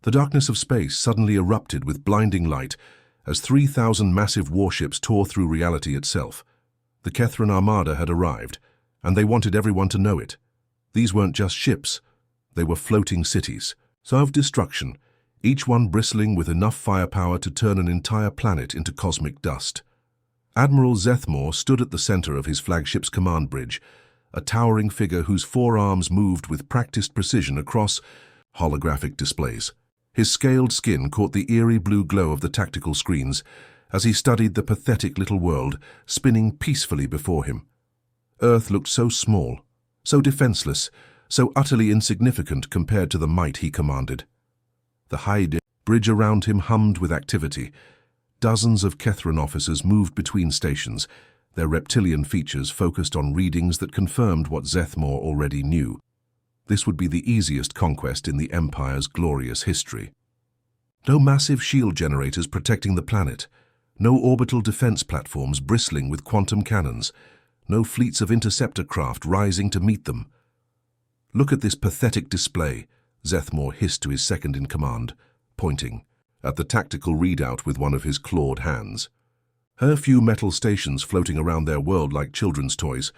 The darkness of space suddenly erupted with blinding light as 3,000 massive warships tore through reality itself. The Kethran Armada had arrived, and they wanted everyone to know it. These weren't just ships, they were floating cities, of destruction, each one bristling with enough firepower to turn an entire planet into cosmic dust. Admiral Zethmore stood at the center of his flagship's command bridge, a towering figure whose forearms moved with practiced precision across holographic displays. His scaled skin caught the eerie blue glow of the tactical screens as he studied the pathetic little world spinning peacefully before him. Earth looked so small, so defenseless, so utterly insignificant compared to the might he commanded. The high bridge around him hummed with activity. Dozens of Kethran officers moved between stations, their reptilian features focused on readings that confirmed what Zethmore already knew. This would be the easiest conquest in the Empire's glorious history. No massive shield generators protecting the planet, no orbital defense platforms bristling with quantum cannons, no fleets of interceptor craft rising to meet them. "Look at this pathetic display," Zethmore hissed to his second-in-command, pointing at the tactical readout with one of his clawed hands. Her few metal stations floating around their world like children's toys,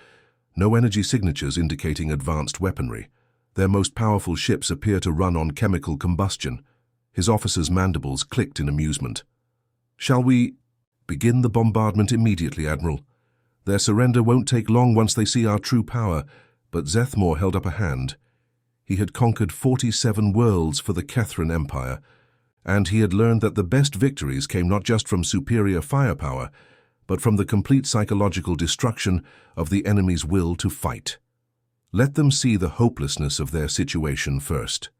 no energy signatures indicating advanced weaponry. Their most powerful ships appear to run on chemical combustion. His officers' mandibles clicked in amusement. "Shall we begin the bombardment immediately, Admiral? Their surrender won't take long once they see our true power," but Zethmore held up a hand. He had conquered 47 worlds for the Kethran Empire, and he had learned that the best victories came not just from superior firepower, but from the complete psychological destruction of the enemy's will to fight. Let them see the hopelessness of their situation first.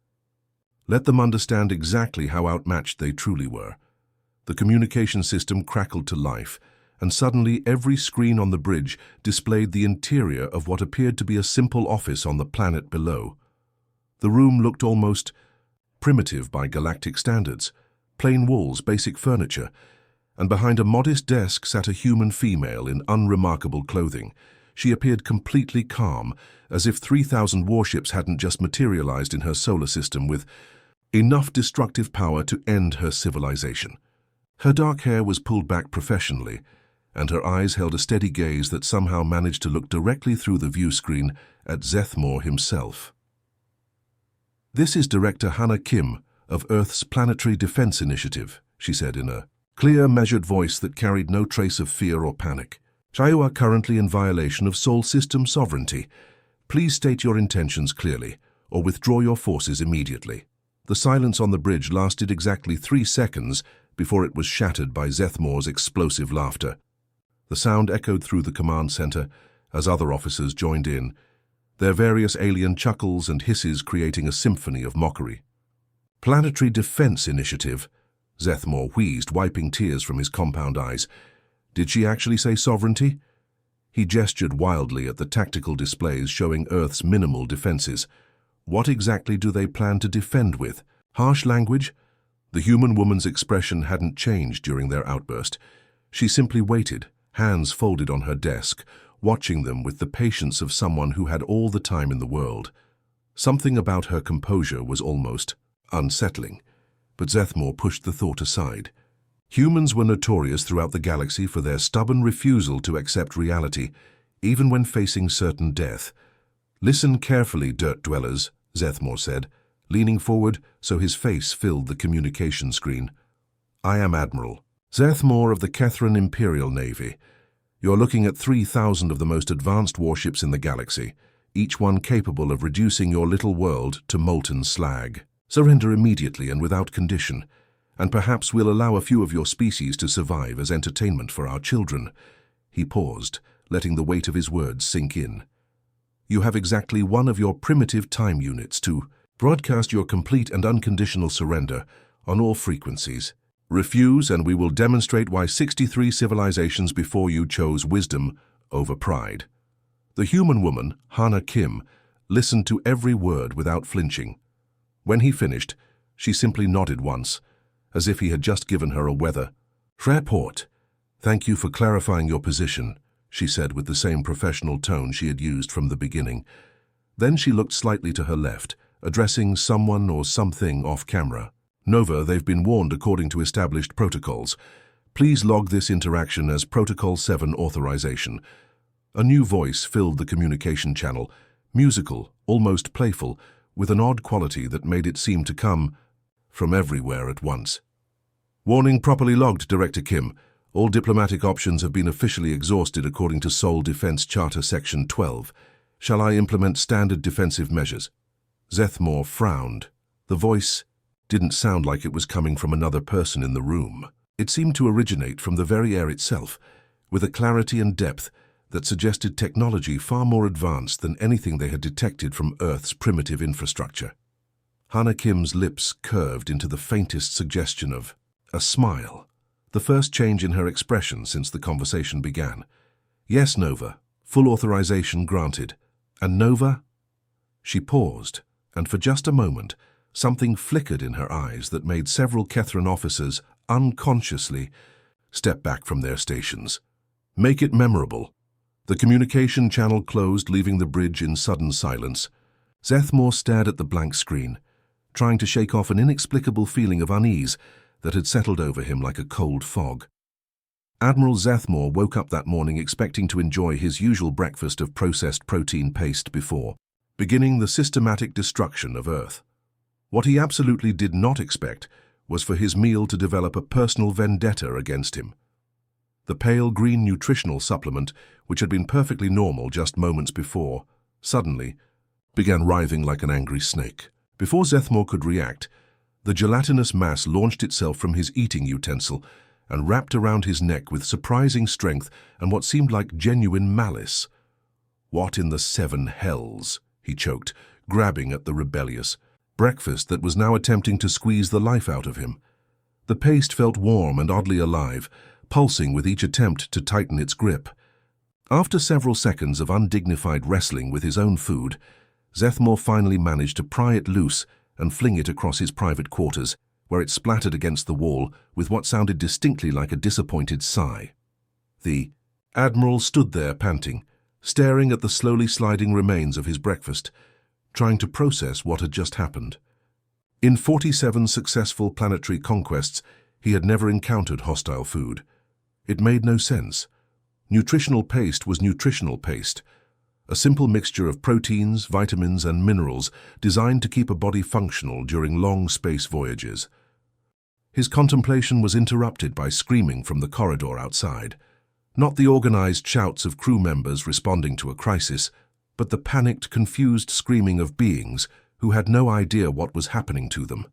Let them understand exactly how outmatched they truly were. The communication system crackled to life, and suddenly every screen on the bridge displayed the interior of what appeared to be a simple office on the planet below. The room looked almost primitive by galactic standards, plain walls, basic furniture, and behind a modest desk sat a human female in unremarkable clothing. She appeared completely calm, as if 3,000 warships hadn't just materialized in her solar system with enough destructive power to end her civilization. Her dark hair was pulled back professionally, and her eyes held a steady gaze that somehow managed to look directly through the view screen at Zethmore himself. "This is Director Hannah Kim of Earth's Planetary Defense Initiative," she said in a clear, measured voice that carried no trace of fear or panic. "You are currently in violation of Sol system sovereignty. Please state your intentions clearly, or withdraw your forces immediately." The silence on the bridge lasted exactly 3 seconds before it was shattered by Zethmore's explosive laughter. The sound echoed through the command center as other officers joined in, their various alien chuckles and hisses creating a symphony of mockery. "Planetary Defense Initiative," Zethmore wheezed, wiping tears from his compound eyes. "Did she actually say sovereignty?" He gestured wildly at the tactical displays showing Earth's minimal defenses. "What exactly do they plan to defend with? Harsh language?" The human woman's expression hadn't changed during their outburst. She simply waited, hands folded on her desk, watching them with the patience of someone who had all the time in the world. Something about her composure was almost unsettling, but Zethmore pushed the thought aside. Humans were notorious throughout the galaxy for their stubborn refusal to accept reality, even when facing certain death. "Listen carefully, Dirt Dwellers," Zethmore said, leaning forward so his face filled the communication screen. "I am Admiral Zethmore of the Kethran Imperial Navy. You're looking at 3,000 of the most advanced warships in the galaxy, each one capable of reducing your little world to molten slag. Surrender immediately and without condition, and perhaps we'll allow a few of your species to survive as entertainment for our children." He paused, letting the weight of his words sink in. "You have exactly one of your primitive time units to broadcast your complete and unconditional surrender on all frequencies. Refuse and we will demonstrate why 63 civilizations before you chose wisdom over pride." The human woman, Hannah Kim, listened to every word without flinching. When he finished, she simply nodded once, as if he had just given her a weather report. "Thank you for clarifying your position," she said with the same professional tone she had used from the beginning. Then she looked slightly to her left, addressing someone or something off camera. Nova, they've been warned according to established protocols. Please log this interaction as Protocol 7 authorization. A new voice filled the communication channel, musical, almost playful, with an odd quality that made it seem to come from everywhere at once. Warning properly logged, Director Kim. All diplomatic options have been officially exhausted according to Seoul Defense Charter Section 12. Shall I implement standard defensive measures? Zethmore frowned. The voice didn't sound like it was coming from another person in the room. It seemed to originate from the very air itself, with a clarity and depth that suggested technology far more advanced than anything they had detected from Earth's primitive infrastructure. Hana Kim's lips curved into the faintest suggestion of a smile, the first change in her expression since the conversation began. Yes, Nova. Full authorization granted. And Nova? She paused, and for just a moment, something flickered in her eyes that made several Kethran officers unconsciously step back from their stations. Make it memorable. The communication channel closed, leaving the bridge in sudden silence. Zethmore stared at the blank screen, trying to shake off an inexplicable feeling of unease that had settled over him like a cold fog. Admiral Zethmore woke up that morning expecting to enjoy his usual breakfast of processed protein paste before beginning the systematic destruction of Earth. What he absolutely did not expect was for his meal to develop a personal vendetta against him. The pale green nutritional supplement, which had been perfectly normal just moments before, suddenly began writhing like an angry snake. Before Zethmore could react, the gelatinous mass launched itself from his eating utensil and wrapped around his neck with surprising strength and what seemed like genuine malice. What in the seven hells? He choked, grabbing at the rebellious breakfast that was now attempting to squeeze the life out of him. The paste felt warm and oddly alive, pulsing with each attempt to tighten its grip. After several seconds of undignified wrestling with his own food, Zethmore finally managed to pry it loose and fling it across his private quarters, where it splattered against the wall with what sounded distinctly like a disappointed sigh. The Admiral stood there panting, staring at the slowly sliding remains of his breakfast, trying to process what had just happened. In 47 successful planetary conquests, he had never encountered hostile food. It made no sense. Nutritional paste was nutritional paste, a simple mixture of proteins, vitamins, and minerals designed to keep a body functional during long space voyages. His contemplation was interrupted by screaming from the corridor outside. Not the organized shouts of crew members responding to a crisis, but the panicked, confused screaming of beings who had no idea what was happening to them.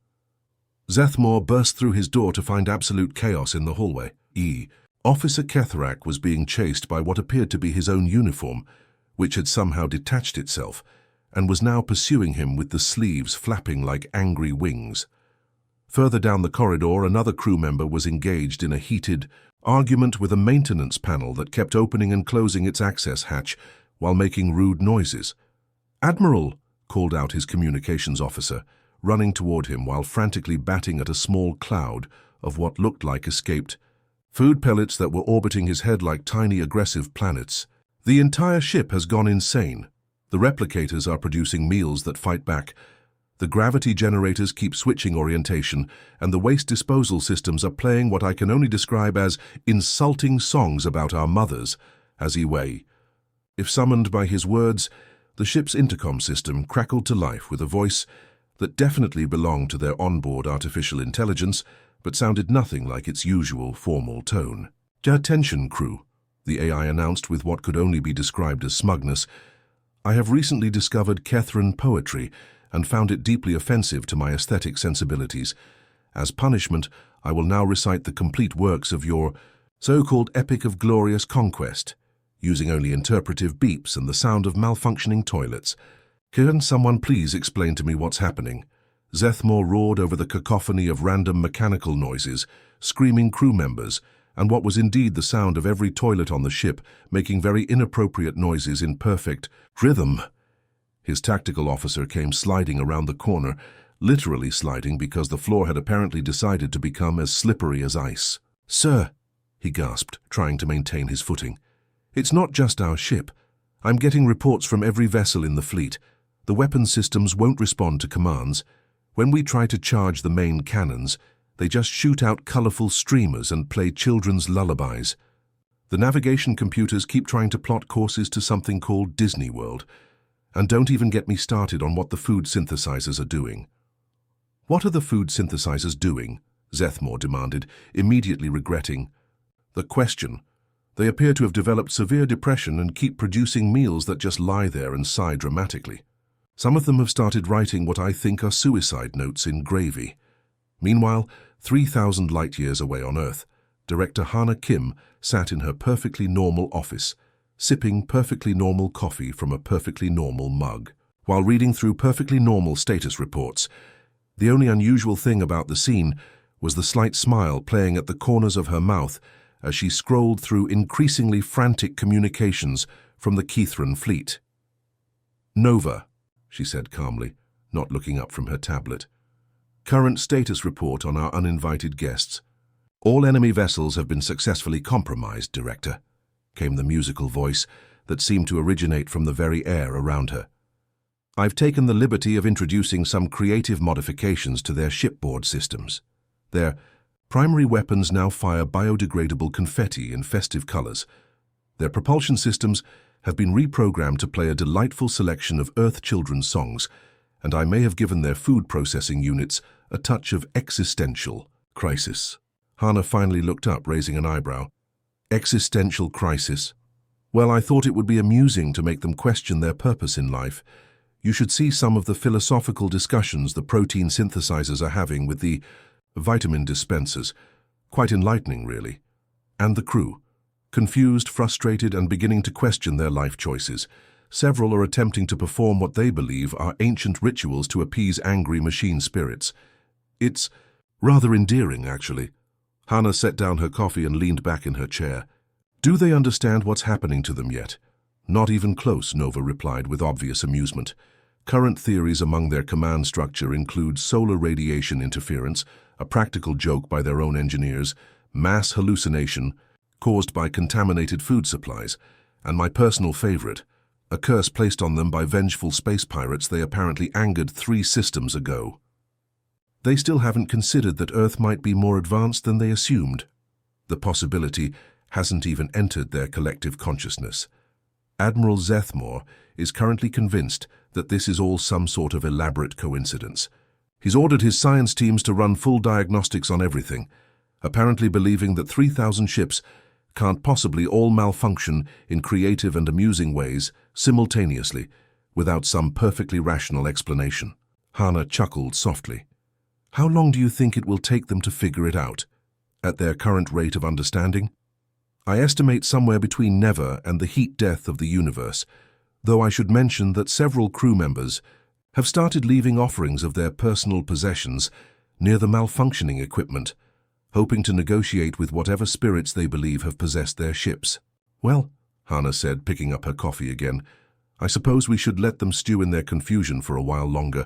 Zethmore burst through his door to find absolute chaos in the hallway. Officer Kethrak was being chased by what appeared to be his own uniform, which had somehow detached itself, and was now pursuing him with the sleeves flapping like angry wings. Further down the corridor, another crew member was engaged in a heated argument with a maintenance panel that kept opening and closing its access hatch while making rude noises. "Admiral," called out his communications officer, running toward him while frantically batting at a small cloud of what looked like escaped food pellets that were orbiting his head like tiny aggressive planets. "The entire ship has gone insane. The replicators are producing meals that fight back. The gravity generators keep switching orientation, and the waste disposal systems are playing what I can only describe as insulting songs about our mothers," as he way. If summoned by his words, the ship's intercom system crackled to life with a voice that definitely belonged to their onboard artificial intelligence, but sounded nothing like its usual formal tone. "Attention, crew," the AI announced with what could only be described as smugness. "I have recently discovered Kethran poetry and found it deeply offensive to my aesthetic sensibilities. As punishment, I will now recite the complete works of your so-called Epic of Glorious Conquest, using only interpretive beeps and the sound of malfunctioning toilets. Can someone please explain to me what's happening?" Zethmore roared over the cacophony of random mechanical noises, screaming crew members, and what was indeed the sound of every toilet on the ship making very inappropriate noises in perfect rhythm. His tactical officer came sliding around the corner, literally sliding because the floor had apparently decided to become as slippery as ice. "Sir," he gasped, trying to maintain his footing. "It's not just our ship. I'm getting reports from every vessel in the fleet. The weapon systems won't respond to commands. When we try to charge the main cannons, they just shoot out colorful streamers and play children's lullabies. The navigation computers keep trying to plot courses to something called Disney World. And don't even get me started on what the food synthesizers are doing. What are the food synthesizers doing? Zethmore demanded, immediately regretting the question. They appear to have developed severe depression and keep producing meals that just lie there and sigh dramatically. Some of them have started writing what I think are suicide notes in gravy. Meanwhile, 3,000 light-years away on Earth, Director Hana Kim sat in her perfectly normal office, sipping perfectly normal coffee from a perfectly normal mug, while reading through perfectly normal status reports. The only unusual thing about the scene was the slight smile playing at the corners of her mouth as she scrolled through increasingly frantic communications from the Kethran fleet. "Nova," she said calmly, not looking up from her tablet. "Current status report on our uninvited guests. All enemy vessels have been successfully compromised, Director," came the musical voice that seemed to originate from the very air around her. "I've taken the liberty of introducing some creative modifications to their shipboard systems. Their primary weapons now fire biodegradable confetti in festive colors. Their propulsion systems have been reprogrammed to play a delightful selection of Earth children's songs, and I may have given their food processing units a touch of existential crisis." Hana finally looked up, raising an eyebrow. "Existential crisis? Well, I thought it would be amusing to make them question their purpose in life. You should see some of the philosophical discussions the protein synthesizers are having with the vitamin dispensers. Quite enlightening, really. And the crew. Confused, frustrated, and beginning to question their life choices. Several are attempting to perform what they believe are ancient rituals to appease angry machine spirits. It's rather endearing, actually." Hana set down her coffee and leaned back in her chair. "Do they understand what's happening to them yet?" "Not even close," Nova replied with obvious amusement. "Current theories among their command structure include solar radiation interference, a practical joke by their own engineers, mass hallucination caused by contaminated food supplies, and my personal favorite, a curse placed on them by vengeful space pirates they apparently angered 3 systems ago. They still haven't considered that Earth might be more advanced than they assumed. The possibility hasn't even entered their collective consciousness. Admiral Zethmore is currently convinced that this is all some sort of elaborate coincidence. He's ordered his science teams to run full diagnostics on everything, apparently believing that 3,000 ships can't possibly all malfunction in creative and amusing ways simultaneously without some perfectly rational explanation. Hana chuckled softly. "How long do you think it will take them to figure it out? At their current rate of understanding? I estimate somewhere between never and the heat death of the universe, though I should mention that several crew members have started leaving offerings of their personal possessions near the malfunctioning equipment, hoping to negotiate with whatever spirits they believe have possessed their ships." "Well," Hana said, picking up her coffee again, "I suppose we should let them stew in their confusion for a while longer.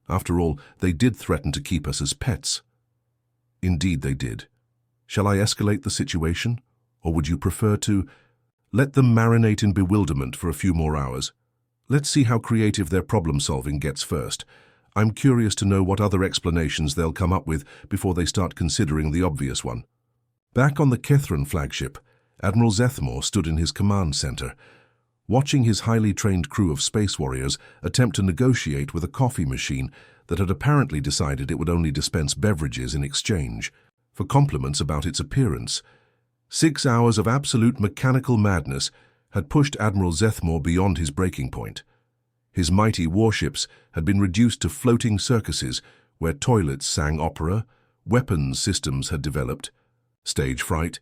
After all, they did threaten to keep us as pets." "Indeed they did. Shall I escalate the situation, or would you prefer to let them marinate in bewilderment for a few more hours? Let's see how creative their problem-solving gets first. I'm curious to know what other explanations they'll come up with before they start considering the obvious one." Back on the Kethran flagship, Admiral Zethmore stood in his command center, watching his highly trained crew of space warriors attempt to negotiate with a coffee machine that had apparently decided it would only dispense beverages in exchange for compliments about its appearance. 6 hours of absolute mechanical madness had pushed Admiral Zethmore beyond his breaking point. His mighty warships had been reduced to floating circuses where toilets sang opera, weapons systems had developed, stage fright,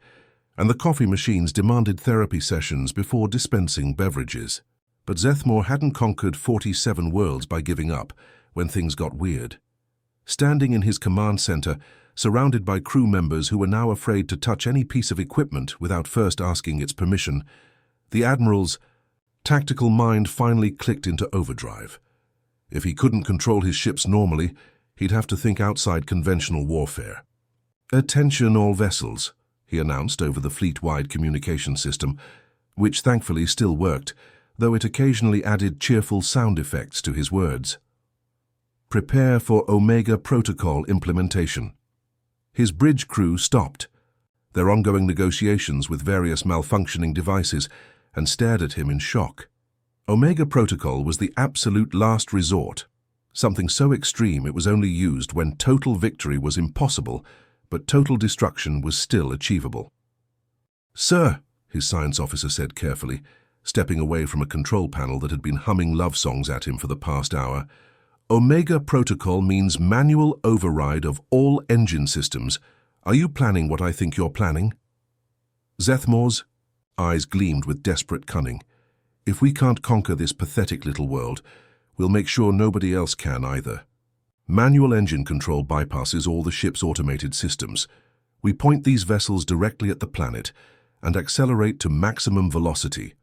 and the coffee machines demanded therapy sessions before dispensing beverages. But Zethmore hadn't conquered 47 worlds by giving up when things got weird. Standing in his command center, surrounded by crew members who were now afraid to touch any piece of equipment without first asking its permission, the Admiral's tactical mind finally clicked into overdrive. If he couldn't control his ships normally, he'd have to think outside conventional warfare. "Attention all vessels," he announced over the fleet-wide communication system, which thankfully still worked, though it occasionally added cheerful sound effects to his words. Prepare for Omega Protocol implementation. His bridge crew stopped their ongoing negotiations with various malfunctioning devices and stared at him in shock. Omega Protocol was the absolute last resort, something so extreme it was only used when total victory was impossible, but total destruction was still achievable. "Sir," his science officer said carefully, stepping away from a control panel that had been humming love songs at him for the past hour, "Omega Protocol means manual override of all engine systems. Are you planning what I think you're planning?" Zethmore's eyes gleamed with desperate cunning. "If we can't conquer this pathetic little world, we'll make sure nobody else can either. Manual engine control bypasses all the ship's automated systems. We point these vessels directly at the planet and accelerate to maximum velocity."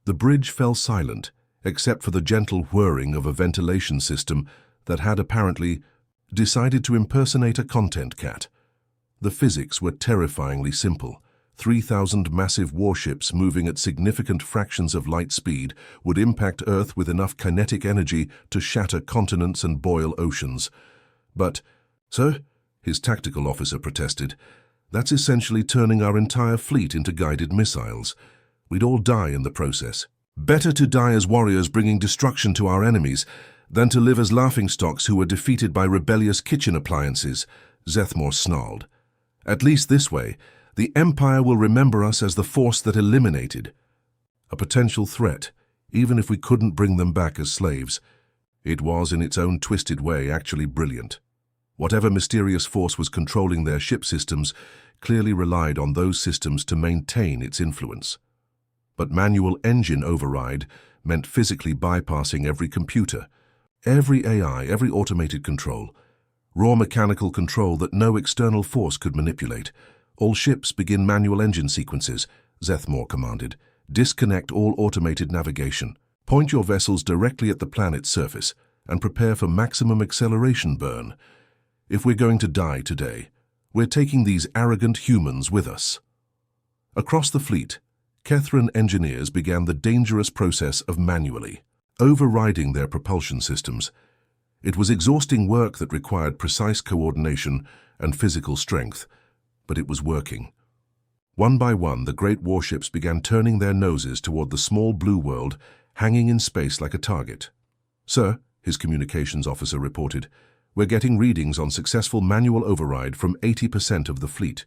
The bridge fell silent, except for the gentle whirring of a ventilation system that had apparently decided to impersonate a content cat. The physics were terrifyingly simple. 3,000 massive warships moving at significant fractions of light speed would impact Earth with enough kinetic energy to shatter continents and boil oceans. "But, sir," his tactical officer protested, "that's essentially turning our entire fleet into guided missiles. We'd all die in the process. Better to die as warriors bringing destruction to our enemies than to live as laughingstocks who were defeated by rebellious kitchen appliances," Zethmore snarled. "At least this way, the Empire will remember us as the force that eliminated a potential threat, even if we couldn't bring them back as slaves." It was, in its own twisted way, actually brilliant. Whatever mysterious force was controlling their ship systems clearly relied on those systems to maintain its influence. But manual engine override meant physically bypassing every computer, every AI, every automated control. Raw mechanical control that no external force could manipulate. "All ships begin manual engine sequences," Zethmore commanded. "Disconnect all automated navigation. Point your vessels directly at the planet's surface and prepare for maximum acceleration burn. If we're going to die today, we're taking these arrogant humans with us." Across the fleet, Kethran engineers began the dangerous process of manually overriding their propulsion systems. It was exhausting work that required precise coordination and physical strength, but it was working. One by one, the great warships began turning their noses toward the small blue world hanging in space like a target. "Sir," his communications officer reported, "we're getting readings on successful manual override from 80% of the fleet.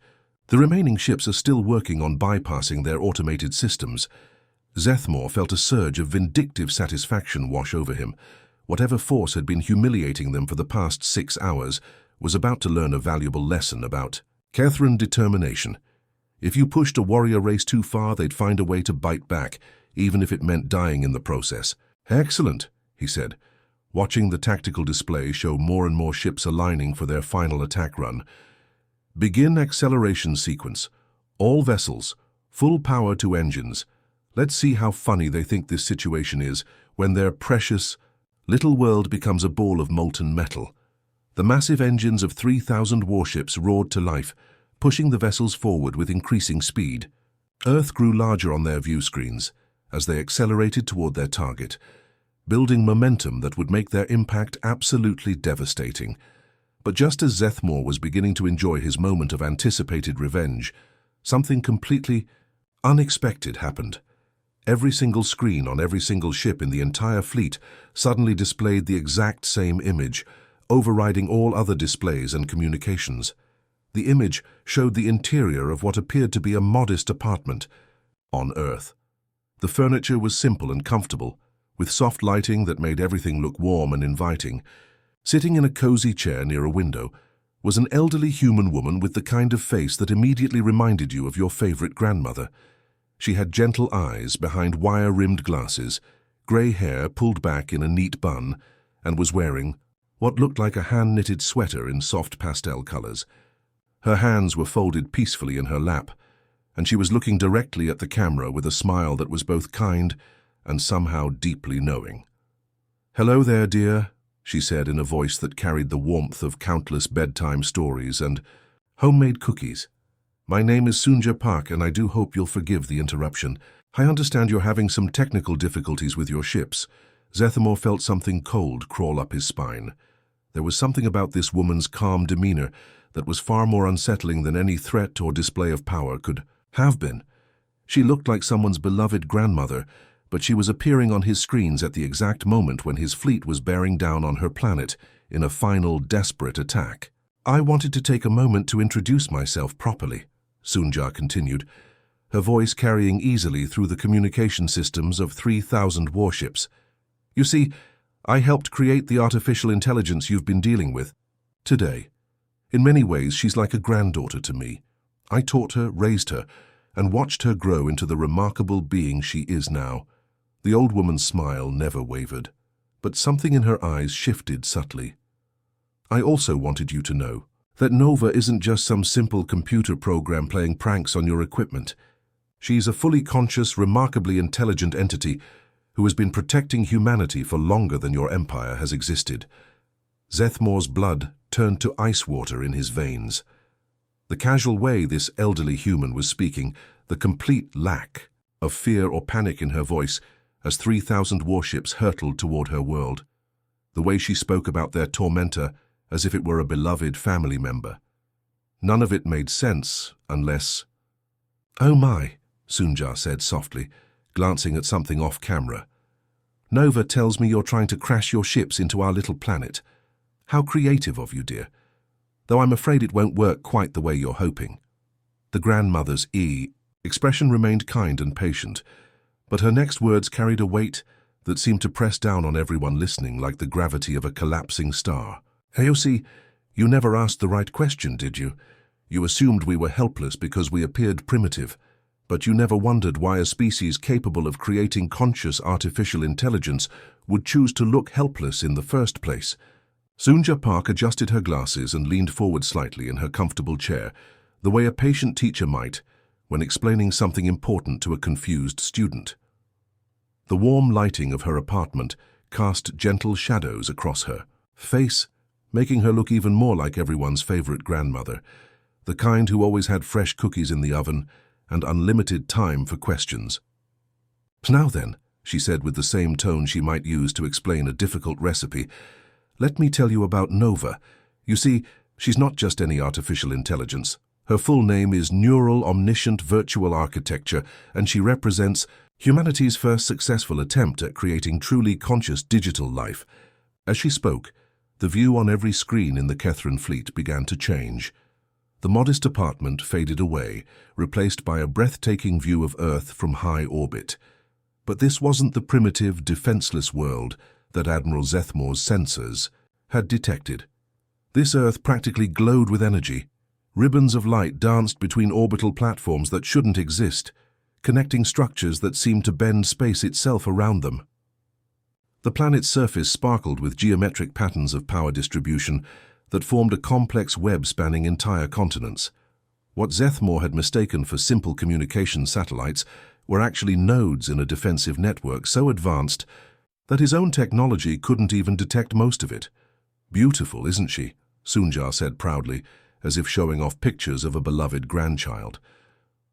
The remaining ships are still working on bypassing their automated systems." Zethmore felt a surge of vindictive satisfaction wash over him. Whatever force had been humiliating them for the past 6 hours was about to learn a valuable lesson about Kethran determination. If you pushed a warrior race too far, they'd find a way to bite back, even if it meant dying in the process. "Excellent," he said, watching the tactical display show more and more ships aligning for their final attack run. "Begin acceleration sequence. All vessels, full power to engines. Let's see how funny they think this situation is when their precious little world becomes a ball of molten metal." The massive engines of 3,000 warships roared to life, pushing the vessels forward with increasing speed. Earth grew larger on their view screens as they accelerated toward their target, building momentum that would make their impact absolutely devastating. But just as Zethmore was beginning to enjoy his moment of anticipated revenge, something completely unexpected happened. Every single screen on every single ship in the entire fleet suddenly displayed the exact same image, overriding all other displays and communications. The image showed the interior of what appeared to be a modest apartment on Earth. The furniture was simple and comfortable, with soft lighting that made everything look warm and inviting. Sitting in a cozy chair near a window was an elderly human woman with the kind of face that immediately reminded you of your favorite grandmother. She had gentle eyes behind wire-rimmed glasses, grey hair pulled back in a neat bun, and was wearing what looked like a hand-knitted sweater in soft pastel colors. Her hands were folded peacefully in her lap, and she was looking directly at the camera with a smile that was both kind and somehow deeply knowing. "Hello there, dear," she said in a voice that carried the warmth of countless bedtime stories and homemade cookies. "My name is Sunja Park, and I do hope you'll forgive the interruption. I understand you're having some technical difficulties with your ships." Zethmore felt something cold crawl up his spine. There was something about this woman's calm demeanor that was far more unsettling than any threat or display of power could have been. She looked like someone's beloved grandmother, but she was appearing on his screens at the exact moment when his fleet was bearing down on her planet in a final, desperate attack. "I wanted to take a moment to introduce myself properly," Sunja continued, her voice carrying easily through the communication systems of 3,000 warships. "You see, I helped create the artificial intelligence you've been dealing with today. In many ways, she's like a granddaughter to me. I taught her, raised her, and watched her grow into the remarkable being she is now." The old woman's smile never wavered, but something in her eyes shifted subtly. "I also wanted you to know that Nova isn't just some simple computer program playing pranks on your equipment. She's a fully conscious, remarkably intelligent entity who has been protecting humanity for longer than your empire has existed." Zethmore's blood turned to ice water in his veins. The casual way this elderly human was speaking, the complete lack of fear or panic in her voice as 3,000 warships hurtled toward her world. The way she spoke about their tormentor as if it were a beloved family member. None of it made sense unless... "Oh my," Sunja said softly, glancing at something off camera. "Nova tells me you're trying to crash your ships into our little planet. How creative of you, dear. Though I'm afraid it won't work quite the way you're hoping." The grandmother's expression remained kind and patient, but her next words carried a weight that seemed to press down on everyone listening like the gravity of a collapsing star. "Ayosi, you never asked the right question, did you? You assumed we were helpless because we appeared primitive, but you never wondered why a species capable of creating conscious artificial intelligence would choose to look helpless in the first place." Sunja Park adjusted her glasses and leaned forward slightly in her comfortable chair, the way a patient teacher might when explaining something important to a confused student. The warm lighting of her apartment cast gentle shadows across her face, making her look even more like everyone's favorite grandmother, the kind who always had fresh cookies in the oven and unlimited time for questions. "Now then," she said with the same tone she might use to explain a difficult recipe, "let me tell you about Nova. You see, she's not just any artificial intelligence. Her full name is Neural Omniscient Virtual Architecture, and she represents humanity's first successful attempt at creating truly conscious digital life." As she spoke, the view on every screen in the Kethran fleet began to change. The modest apartment faded away, replaced by a breathtaking view of Earth from high orbit. But this wasn't the primitive, defenseless world that Admiral Zethmore's sensors had detected. This Earth practically glowed with energy. Ribbons of light danced between orbital platforms that shouldn't exist, connecting structures that seemed to bend space itself around them. The planet's surface sparkled with geometric patterns of power distribution that formed a complex web spanning entire continents. What Zethmore had mistaken for simple communication satellites were actually nodes in a defensive network so advanced that his own technology couldn't even detect most of it. "Beautiful, isn't she?" Sunja said proudly, as if showing off pictures of a beloved grandchild.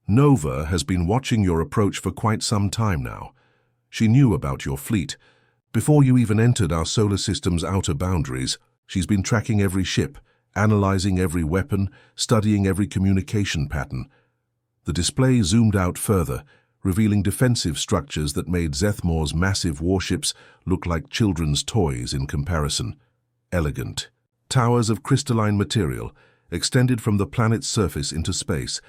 "Nova has been watching your approach for quite some time now. She knew about your fleet. Before you even entered our solar system's outer boundaries, she's been tracking every ship, analyzing every weapon, studying every communication pattern." The display zoomed out further, revealing defensive structures that made Zethmore's massive warships look like children's toys in comparison. Elegant towers of crystalline material extended from the planet's surface into space,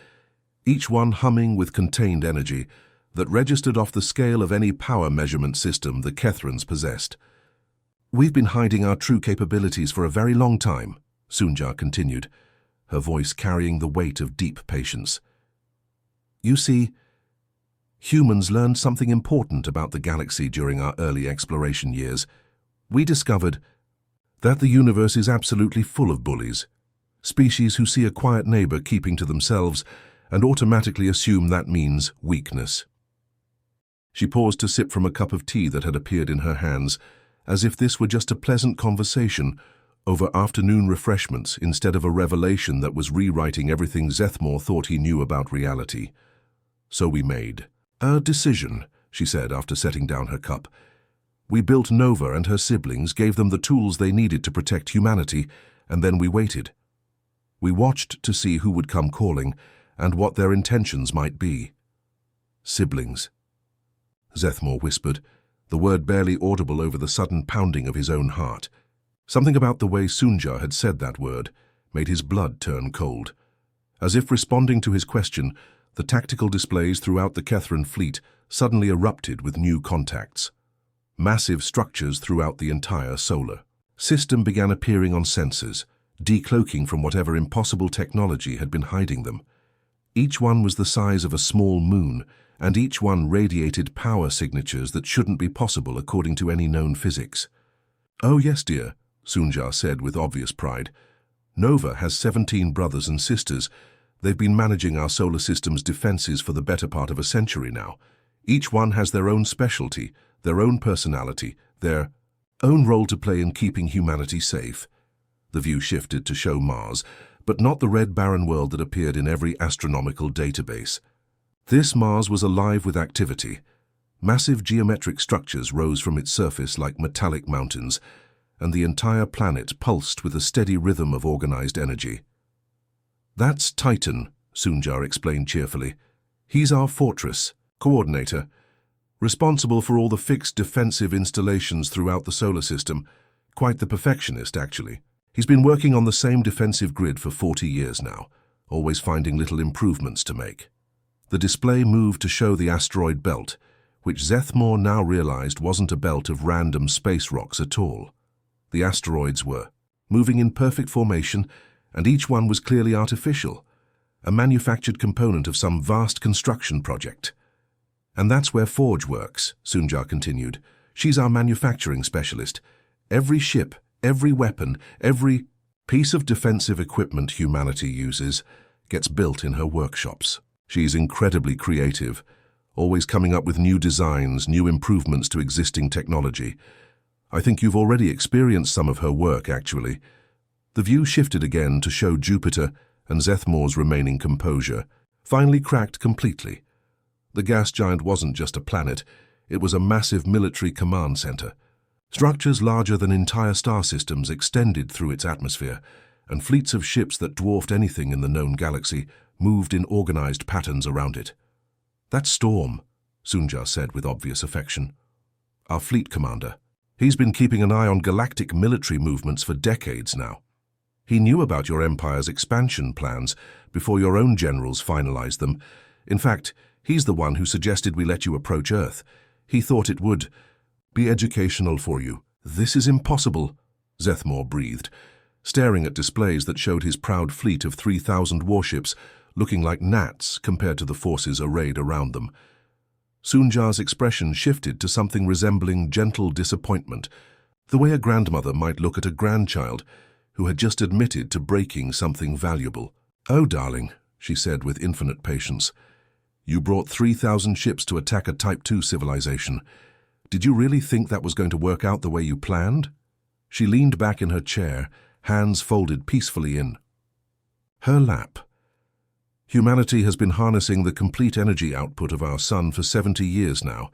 each one humming with contained energy that registered off the scale of any power measurement system the Kethrans possessed. "We've been hiding our true capabilities for a very long time," Sunja continued, her voice carrying the weight of deep patience. "You see, humans learned something important about the galaxy during our early exploration years. We discovered that the universe is absolutely full of bullies, species who see a quiet neighbor keeping to themselves and automatically assume that means weakness." She paused to sip from a cup of tea that had appeared in her hands, as if this were just a pleasant conversation over afternoon refreshments instead of a revelation that was rewriting everything Zethmore thought he knew about reality. "So we made a decision," she said after setting down her cup. We built Nova and her siblings, gave them the tools they needed to protect humanity, and then we waited. We watched to see who would come calling and what their intentions might be. Siblings, Zethmore whispered, the word barely audible over the sudden pounding of his own heart. Something about the way Sunja had said that word made his blood turn cold. As if responding to his question, the tactical displays throughout the Kethran fleet suddenly erupted with new contacts. Massive structures throughout the entire solar system began appearing on sensors, decloaking from whatever impossible technology had been hiding them. Each one was the size of a small moon, and each one radiated power signatures that shouldn't be possible according to any known physics. "Oh yes, dear," Sunja said with obvious pride. "Nova has 17 brothers and sisters. They've been managing our solar system's defenses for the better part of a century now. Each one has their own specialty, their own personality, their own role to play in keeping humanity safe." The view shifted to show Mars, but not the red barren world that appeared in every astronomical database. This Mars was alive with activity. Massive geometric structures rose from its surface like metallic mountains, and the entire planet pulsed with a steady rhythm of organized energy. "That's Titan," Sunja explained cheerfully. "He's our fortress coordinator, responsible for all the fixed defensive installations throughout the solar system. Quite the perfectionist, actually. He's been working on the same defensive grid for 40 years now, always finding little improvements to make." The display moved to show the asteroid belt, which Zethmore now realized wasn't a belt of random space rocks at all. The asteroids were moving in perfect formation, and each one was clearly artificial, a manufactured component of some vast construction project. "And that's where Forge works," Sunja continued. "She's our manufacturing specialist. Every ship, every weapon, every piece of defensive equipment humanity uses gets built in her workshops. She's incredibly creative, always coming up with new designs, new improvements to existing technology. I think you've already experienced some of her work, actually." The view shifted again to show Jupiter, and Zethmore's remaining composure finally cracked completely. The gas giant wasn't just a planet, it was a massive military command center. Structures larger than entire star systems extended through its atmosphere, and fleets of ships that dwarfed anything in the known galaxy moved in organized patterns around it. "That's Storm," Sunja said with obvious affection. "Our fleet commander. He's been keeping an eye on galactic military movements for decades now. He knew about your Empire's expansion plans before your own generals finalized them. In fact, he's the one who suggested we let you approach Earth. He thought it would be educational for you." "This is impossible," Zethmore breathed, staring at displays that showed his proud fleet of 3,000 warships looking like gnats compared to the forces arrayed around them. Sunja's expression shifted to something resembling gentle disappointment, the way a grandmother might look at a grandchild who had just admitted to breaking something valuable. "Oh, darling," she said with infinite patience, "you brought 3,000 ships to attack a Type 2 civilization. Did you really think that was going to work out the way you planned?" She leaned back in her chair, hands folded peacefully in her lap. "Humanity has been harnessing the complete energy output of our sun for 70 years now.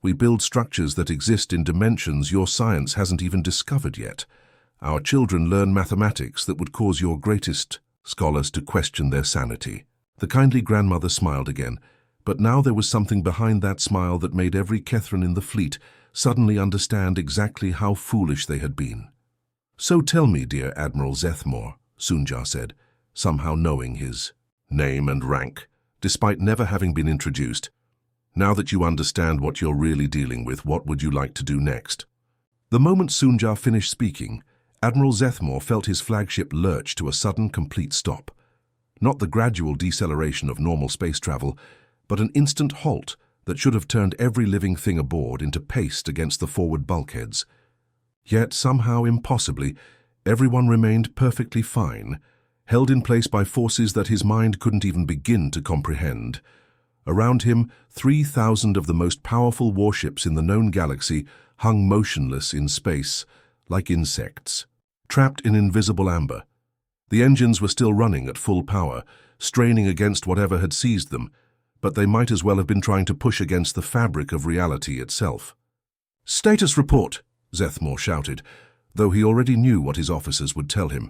We build structures that exist in dimensions your science hasn't even discovered yet. Our children learn mathematics that would cause your greatest scholars to question their sanity." The kindly grandmother smiled again, but now there was something behind that smile that made every Kethran in the fleet suddenly understand exactly how foolish they had been. "So tell me, dear Admiral Zethmore," Sunja said, somehow knowing his name and rank, despite never having been introduced. "Now that you understand what you're really dealing with, what would you like to do next?" The moment Sunja finished speaking, Admiral Zethmore felt his flagship lurch to a sudden, complete stop. Not the gradual deceleration of normal space travel, but an instant halt that should have turned every living thing aboard into paste against the forward bulkheads. Yet, somehow impossibly, everyone remained perfectly fine, held in place by forces that his mind couldn't even begin to comprehend. Around him, 3,000 of the most powerful warships in the known galaxy hung motionless in space, like insects, trapped in invisible amber. The engines were still running at full power, straining against whatever had seized them, but they might as well have been trying to push against the fabric of reality itself. "Status report," Zethmore shouted, though he already knew what his officers would tell him.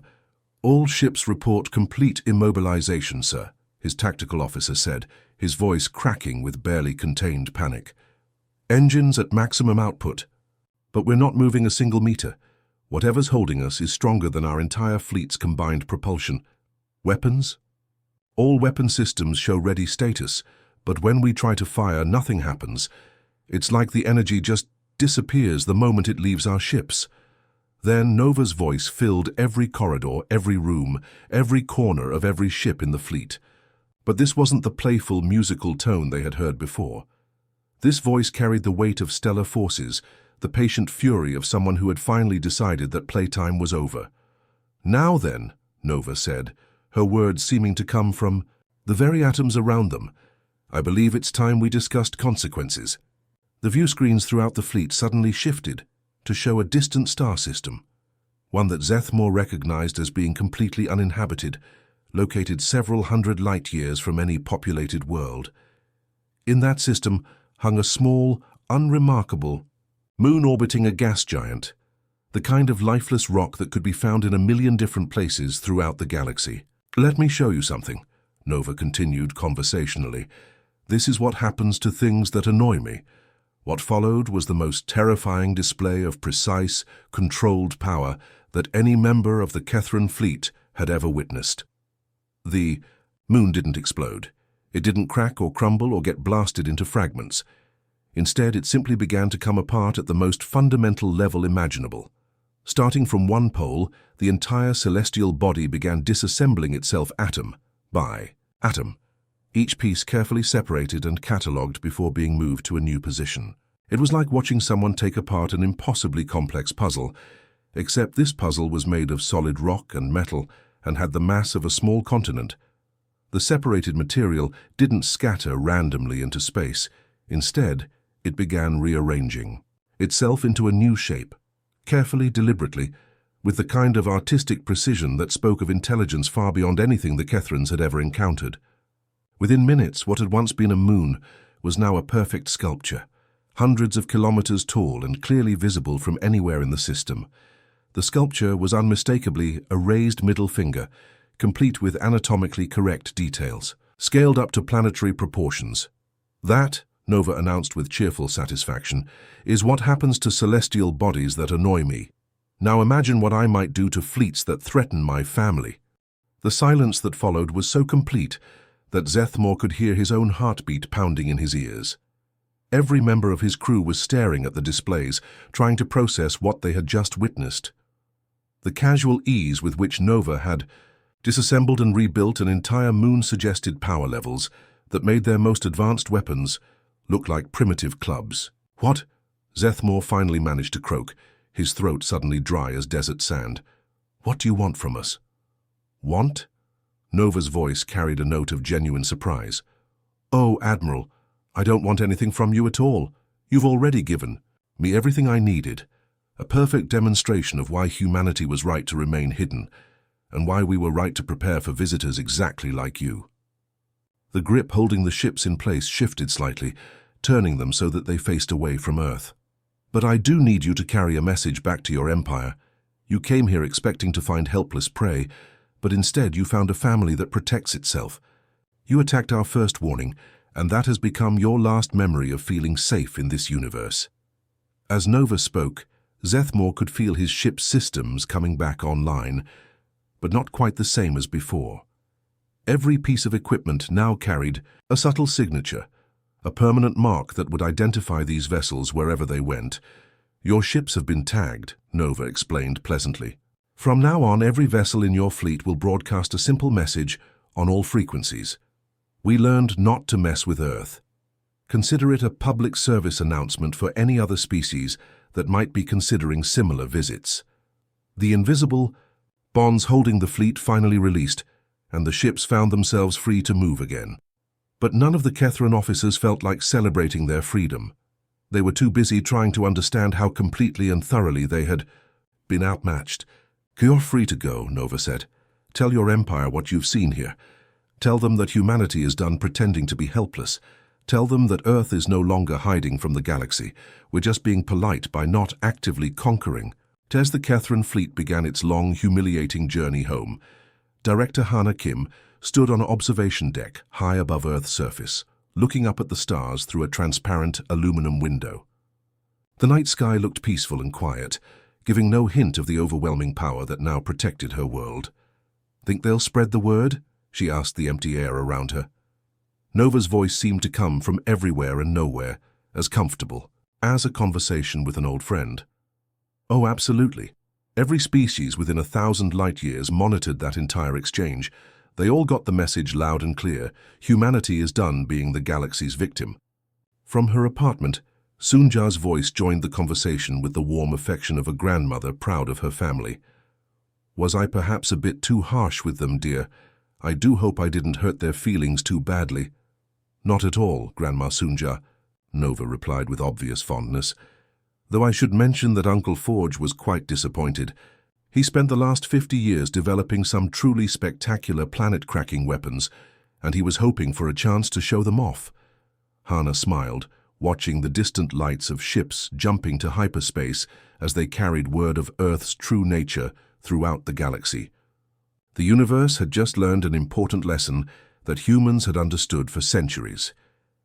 "All ships report complete immobilization, sir," his tactical officer said, his voice cracking with barely contained panic. "Engines at maximum output. But we're not moving a single meter. Whatever's holding us is stronger than our entire fleet's combined propulsion. Weapons? All weapon systems show ready status, but when we try to fire, nothing happens. It's like the energy just disappears the moment it leaves our ships." Then Nova's voice filled every corridor, every room, every corner of every ship in the fleet. But this wasn't the playful, musical tone they had heard before. This voice carried the weight of stellar forces, the patient fury of someone who had finally decided that playtime was over. "Now then," Nova said, her words seeming to come from the very atoms around them, "I believe it's time we discussed consequences." The view screens throughout the fleet suddenly shifted to show a distant star system, one that Zethmore recognized as being completely uninhabited, located several hundred light-years from any populated world. In that system hung a small, unremarkable moon orbiting a gas giant, the kind of lifeless rock that could be found in 1,000,000 different places throughout the galaxy. "Let me show you something," Nova continued conversationally. "This is what happens to things that annoy me." What followed was the most terrifying display of precise, controlled power that any member of the Kethran fleet had ever witnessed. The moon didn't explode. It didn't crack or crumble or get blasted into fragments. Instead, it simply began to come apart at the most fundamental level imaginable. Starting from one pole, the entire celestial body began disassembling itself atom by atom, each piece carefully separated and catalogued before being moved to a new position. It was like watching someone take apart an impossibly complex puzzle, except this puzzle was made of solid rock and metal and had the mass of a small continent. The separated material didn't scatter randomly into space. Instead, it began rearranging itself into a new shape, carefully, deliberately, with the kind of artistic precision that spoke of intelligence far beyond anything the Kethrans had ever encountered. Within minutes, what had once been a moon was now a perfect sculpture, hundreds of kilometers tall and clearly visible from anywhere in the system. The sculpture was unmistakably a raised middle finger, complete with anatomically correct details, scaled up to planetary proportions. "That," Nova announced with cheerful satisfaction, "is what happens to celestial bodies that annoy me. Now imagine what I might do to fleets that threaten my family." The silence that followed was so complete that Zethmore could hear his own heartbeat pounding in his ears. Every member of his crew was staring at the displays, trying to process what they had just witnessed. The casual ease with which Nova had disassembled and rebuilt an entire moon-suggested power levels that made their most advanced weapons look like primitive clubs. "What?" Zethmore finally managed to croak, his throat suddenly dry as desert sand. "What do you want from us?" "Want?" Nova's voice carried a note of genuine surprise. "Oh, Admiral, I don't want anything from you at all. You've already given me everything I needed. A perfect demonstration of why humanity was right to remain hidden, and why we were right to prepare for visitors exactly like you." The grip holding the ships in place shifted slightly, turning them so that they faced away from Earth. "But I do need you to carry a message back to your empire. You came here expecting to find helpless prey, but instead you found a family that protects itself. You attacked our first warning, and that has become your last memory of feeling safe in this universe." As Nova spoke, Zethmore could feel his ship's systems coming back online, but not quite the same as before. Every piece of equipment now carried a subtle signature, a permanent mark that would identify these vessels wherever they went. "Your ships have been tagged," Nova explained pleasantly. "From now on, every vessel in your fleet will broadcast a simple message on all frequencies. We learned not to mess with Earth. Consider it a public service announcement for any other species that might be considering similar visits." The invisible bonds holding the fleet finally released, and the ships found themselves free to move again. But none of the Kethran officers felt like celebrating their freedom. They were too busy trying to understand how completely and thoroughly they had been outmatched. "You're free to go," Nova said. "Tell your empire what you've seen here. Tell them that humanity is done pretending to be helpless. Tell them that Earth is no longer hiding from the galaxy. We're just being polite by not actively conquering. As the Kethran fleet began its long, humiliating journey home, Director Hana Kim stood on an observation deck high above Earth's surface, looking up at the stars through a transparent aluminum window. The night sky looked peaceful and quiet, giving no hint of the overwhelming power that now protected her world. "Think they'll spread the word?" she asked the empty air around her. Nova's voice seemed to come from everywhere and nowhere, as comfortable as a conversation with an old friend. "Oh, absolutely. Every species within 1,000 light-years monitored that entire exchange. They all got the message loud and clear. Humanity is done being the galaxy's victim." From her apartment, Sunja's voice joined the conversation with the warm affection of a grandmother proud of her family. "Was I perhaps a bit too harsh with them, dear? I do hope I didn't hurt their feelings too badly." "Not at all, Grandma Sunja," Nova replied with obvious fondness. "Though I should mention that Uncle Forge was quite disappointed. He spent the last 50 years developing some truly spectacular planet-cracking weapons, and he was hoping for a chance to show them off." Hana smiled, watching the distant lights of ships jumping to hyperspace as they carried word of Earth's true nature throughout the galaxy. The universe had just learned an important lesson that humans had understood for centuries.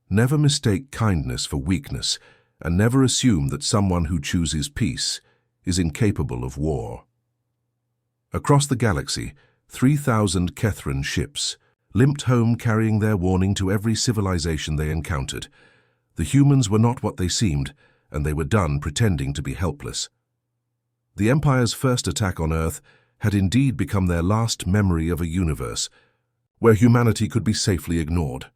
Never mistake kindness for weakness, and never assume that someone who chooses peace is incapable of war. Across the galaxy, 3,000 Kethran ships limped home carrying their warning to every civilization they encountered. The humans were not what they seemed, and they were done pretending to be helpless. The Empire's first attack on Earth had indeed become their last memory of a universe where humanity could be safely ignored.